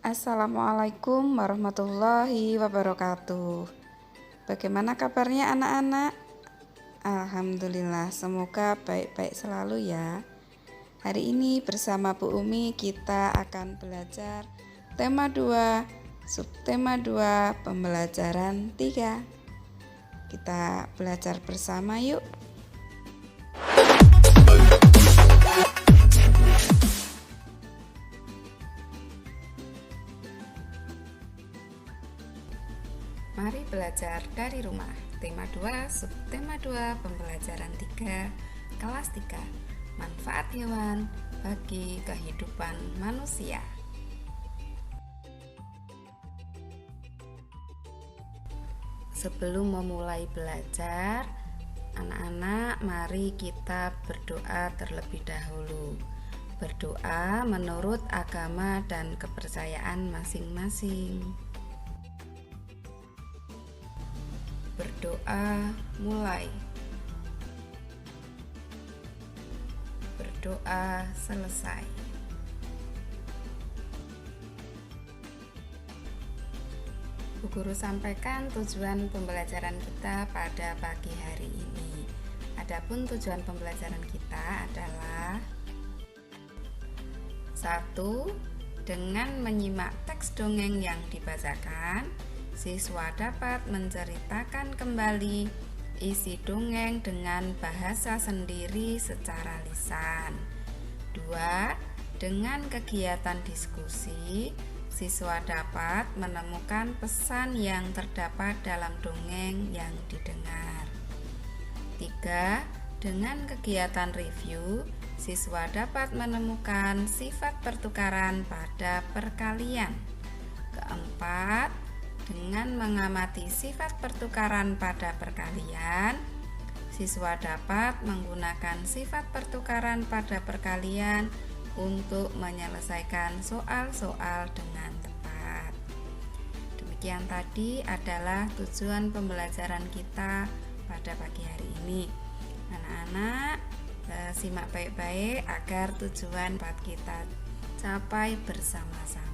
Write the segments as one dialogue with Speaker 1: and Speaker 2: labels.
Speaker 1: Assalamualaikum warahmatullahi wabarakatuh. Bagaimana kabarnya anak-anak? Alhamdulillah, semoga baik-baik selalu ya. Hari ini bersama Bu Umi kita akan belajar tema 2, subtema 2, pembelajaran 3. Kita belajar bersama yuk. Mari belajar dari rumah. Tema 2, subtema 2, pembelajaran 3, kelas 3. Manfaat hewan bagi kehidupan manusia. Sebelum memulai belajar, anak-anak mari kita berdoa terlebih dahulu. Berdoa menurut agama dan kepercayaan masing-masing. Berdoa mulai. Berdoa selesai. Bu Guru sampaikan tujuan pembelajaran kita pada pagi hari ini. Adapun tujuan pembelajaran kita adalah 1. Dengan menyimak teks dongeng yang dibacakan, siswa dapat menceritakan kembali isi dongeng dengan bahasa sendiri secara lisan. 2. Dengan kegiatan diskusi, siswa dapat menemukan pesan yang terdapat dalam dongeng yang didengar. 3. Dengan kegiatan review, siswa dapat menemukan sifat pertukaran pada perkalian. 4. Dengan mengamati sifat pertukaran pada perkalian, siswa dapat menggunakan sifat pertukaran pada perkalian untuk menyelesaikan soal-soal dengan tepat. Demikian tadi adalah tujuan pembelajaran kita pada pagi hari ini. Anak-anak, simak baik-baik agar tujuan dapat kita capai bersama-sama.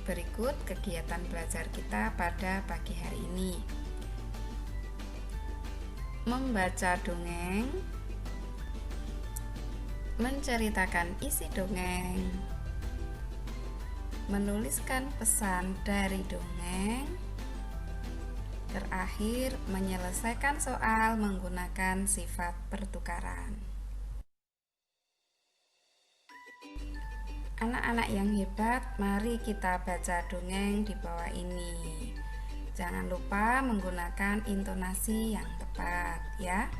Speaker 1: Berikut kegiatan belajar kita pada pagi hari ini. Membaca dongeng, menceritakan isi dongeng, menuliskan pesan dari dongeng, terakhir menyelesaikan soal menggunakan sifat pertukaran. Anak-anak yang hebat, mari kita baca dongeng di bawah ini. Jangan lupa menggunakan intonasi yang tepat ya.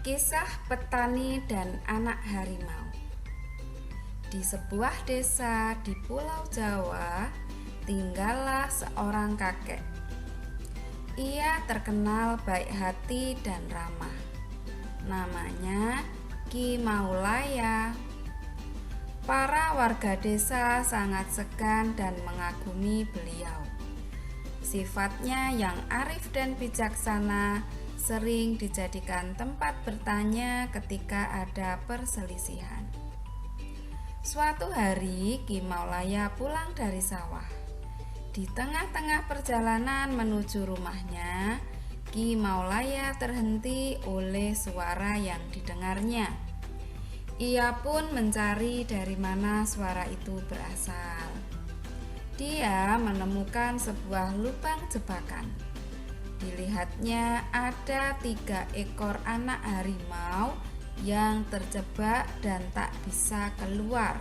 Speaker 1: Kisah petani dan anak harimau. Di sebuah desa di Pulau Jawa, tinggallah seorang kakek. Ia terkenal baik hati dan ramah. Namanya Ki Maulaya. Para warga desa sangat segan dan mengagumi beliau. Sifatnya yang arif dan bijaksana sering dijadikan tempat bertanya ketika ada perselisihan. Suatu hari Ki Maulaya pulang dari sawah. Di tengah-tengah perjalanan menuju rumahnya, Ki Maulaya terhenti oleh suara yang didengarnya. Ia pun mencari dari mana suara itu berasal. Dia menemukan sebuah lubang jebakan. Dilihatnya ada 3 ekor anak harimau yang terjebak dan tak bisa keluar.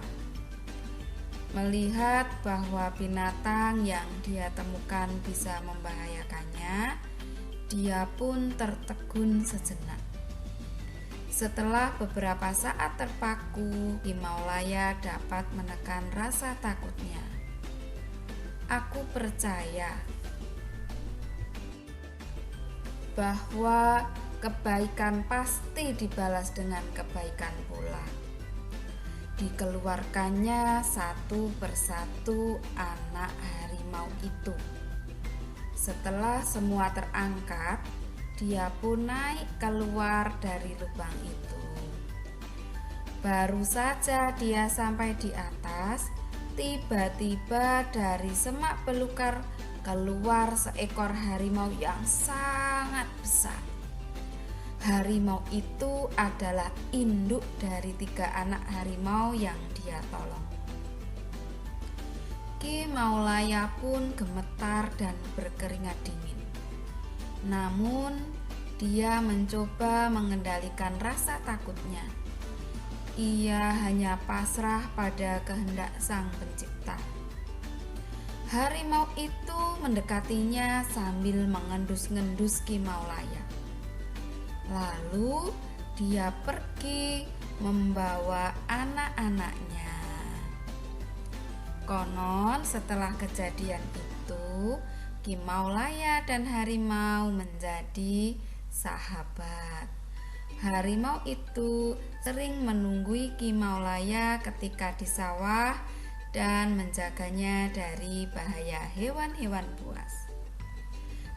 Speaker 1: Melihat bahwa binatang yang dia temukan bisa membahayakannya, dia pun tertegun sejenak. Setelah beberapa saat terpaku, Ki Maulaya dapat menekan rasa takutnya. Aku percaya bahwa kebaikan pasti dibalas dengan kebaikan pula. Dikeluarkannya satu persatu anak harimau itu. Setelah semua terangkat, dia pun naik keluar dari lubang itu. Baru saja dia sampai di atas, tiba-tiba dari semak belukar keluar seekor harimau yang sangat besar. Harimau itu adalah induk dari 3 anak harimau yang dia tolong. Ki Maulaya pun gemetar dan berkeringat dingin. Namun, dia mencoba mengendalikan rasa takutnya. Ia hanya pasrah pada kehendak Sang Pencipta. Harimau itu mendekatinya sambil mengendus-ngendus Ki Maulaya. Lalu dia pergi membawa anak-anaknya. Konon setelah kejadian itu, Ki Maulaya dan harimau menjadi sahabat. Harimau itu sering menunggui Ki Maulaya ketika di sawah dan menjaganya dari bahaya hewan-hewan buas.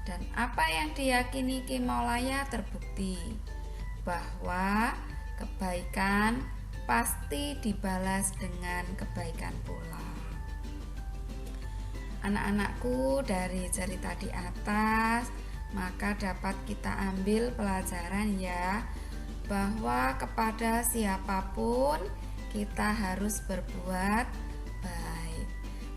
Speaker 1: Dan apa yang diyakini Ki Maulaya terbukti, bahwa kebaikan pasti dibalas dengan kebaikan pula. Anak-anakku, dari cerita di atas maka dapat kita ambil pelajaran ya, bahwa kepada siapapun kita harus berbuat baik,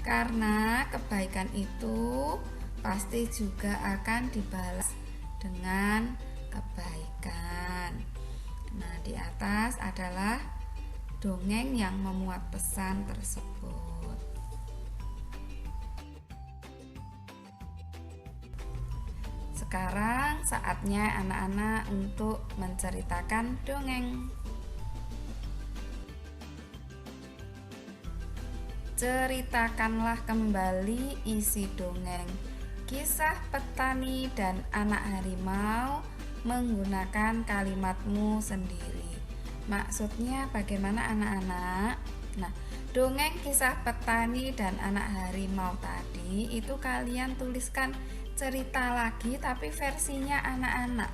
Speaker 1: karena kebaikan itu pasti juga akan dibalas dengan kebaikan. Nah, di atas adalah dongeng yang memuat pesan tersebut. Sekarang saatnya anak-anak untuk menceritakan dongeng. Ceritakanlah kembali isi dongeng Kisah Petani dan Anak Harimau menggunakan kalimatmu sendiri. Maksudnya bagaimana anak-anak? Nah, dongeng Kisah Petani dan Anak Harimau tadi itu kalian tuliskan cerita lagi tapi versinya anak-anak.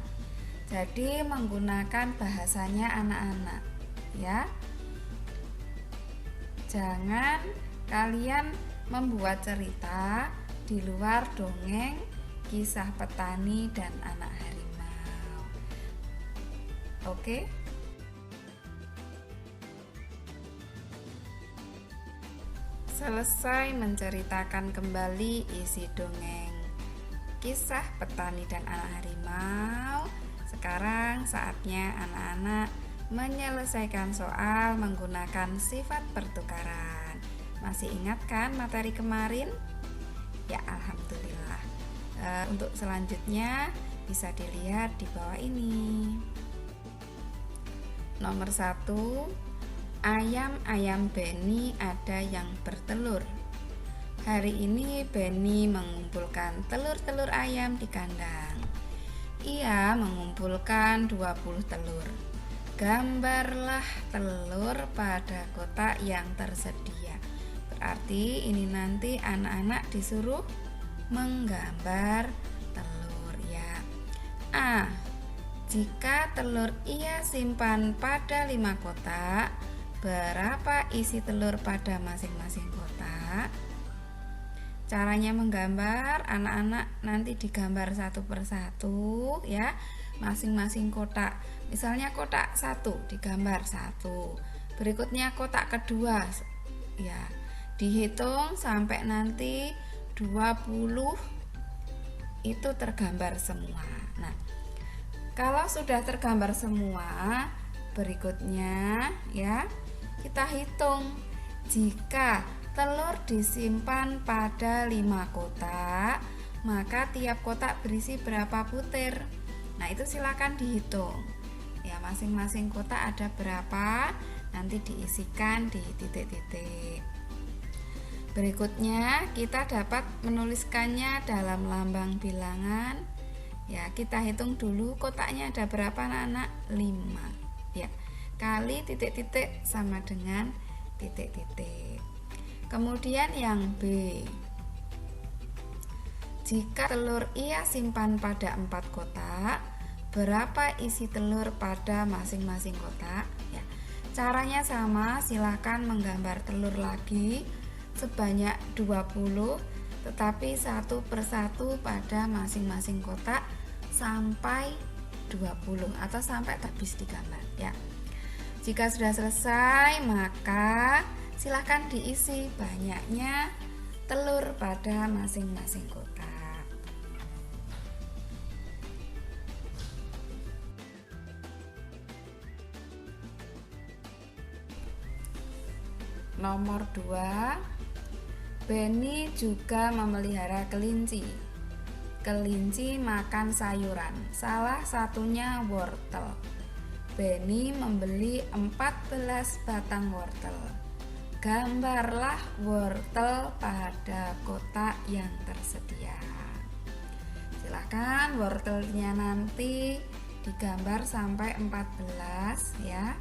Speaker 1: Jadi menggunakan bahasanya anak-anak ya. Jangan kalian membuat cerita di luar dongeng Kisah Petani dan Anak Harimau. Oke? Selesai menceritakan kembali isi dongeng Kisah Petani dan Anak Harimau, sekarang saatnya anak-anak menyelesaikan soal menggunakan sifat pertukaran. Masih ingat kan materi kemarin? Ya, alhamdulillah. Untuk selanjutnya bisa dilihat di bawah ini. Nomor 1, ayam-ayam Benny ada yang bertelur. Hari ini Benny mengumpulkan telur-telur ayam di kandang. Ia mengumpulkan 20 telur. Gambarlah telur pada kotak yang tersedia. Berarti ini nanti anak-anak disuruh menggambar telur ya. A. Jika telur ia simpan pada 5 kotak, berapa isi telur pada masing-masing kotak? Caranya menggambar, anak-anak nanti digambar satu persatu ya, masing-masing kotak. Misalnya kotak 1 digambar 1, berikutnya kotak kedua ya, dihitung sampai nanti 20 itu tergambar semua. Nah, kalau sudah tergambar semua, berikutnya ya kita hitung. Jika telur disimpan pada 5 kotak, maka tiap kotak berisi berapa butir. Nah, itu silakan dihitung ya, masing-masing kotak ada berapa, nanti diisikan di titik-titik. Berikutnya kita dapat menuliskannya dalam lambang bilangan ya. Kita hitung dulu kotaknya ada berapa anak-anak? 5 ya, kali titik-titik sama dengan titik-titik. Kemudian yang B, jika telur ia simpan pada 4 kotak, berapa isi telur pada masing-masing kotak ya. Caranya sama, silahkan menggambar telur lagi sebanyak 20, tetapi satu persatu pada masing-masing kotak sampai 20 atau sampai habis digambar ya. Jika sudah selesai, maka silahkan diisi banyaknya telur pada masing-masing kotak. Nomor 2, Benny juga memelihara kelinci. Kelinci makan sayuran, salah satunya wortel. Benny membeli 14 batang wortel. Gambarlah wortel pada kotak yang tersedia. Silahkan wortelnya nanti digambar sampai 14 ya.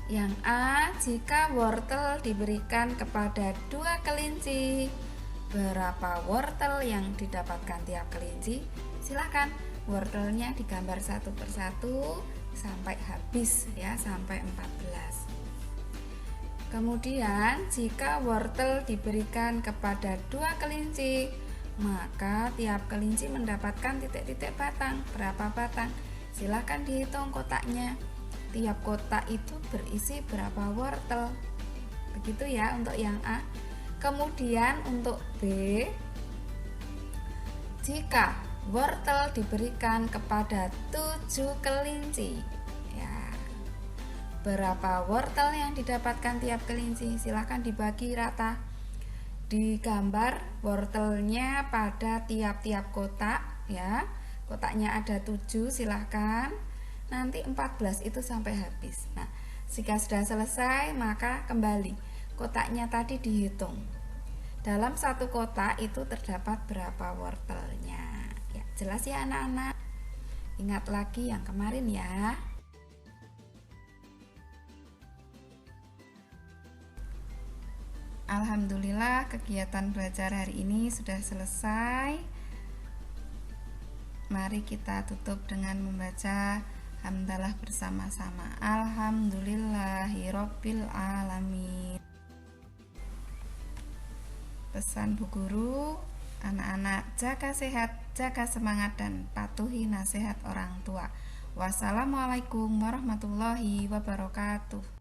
Speaker 1: Yang A, jika wortel diberikan kepada 2 kelinci, berapa wortel yang didapatkan tiap kelinci? Silahkan wortelnya digambar satu persatu sampai habis ya, sampai 14. Kemudian jika wortel diberikan kepada 2 kelinci, maka tiap kelinci mendapatkan titik-titik batang. Berapa batang? Silahkan dihitung kotaknya. Tiap kotak itu berisi berapa wortel. Begitu ya untuk yang A. Kemudian untuk B, jika wortel diberikan kepada 7 kelinci ya, berapa wortel yang didapatkan tiap kelinci? Silahkan dibagi rata. Digambar wortelnya pada tiap-tiap kotak ya. Kotaknya ada 7, silahkan. Nanti 14 itu sampai habis. Nah, jika sudah selesai, maka kembali kotaknya tadi dihitung. Dalam satu kotak itu terdapat berapa wortelnya. Ya, jelas ya anak-anak? Ingat lagi yang kemarin ya. Alhamdulillah, kegiatan belajar hari ini sudah selesai. Mari kita tutup dengan membaca hamdalah bersama-sama. Alhamdulillahirabbil alamin. Pesan Bu Guru, anak-anak jaga sehat, jaga semangat dan patuhi nasihat orang tua. Wassalamualaikum warahmatullahi wabarakatuh.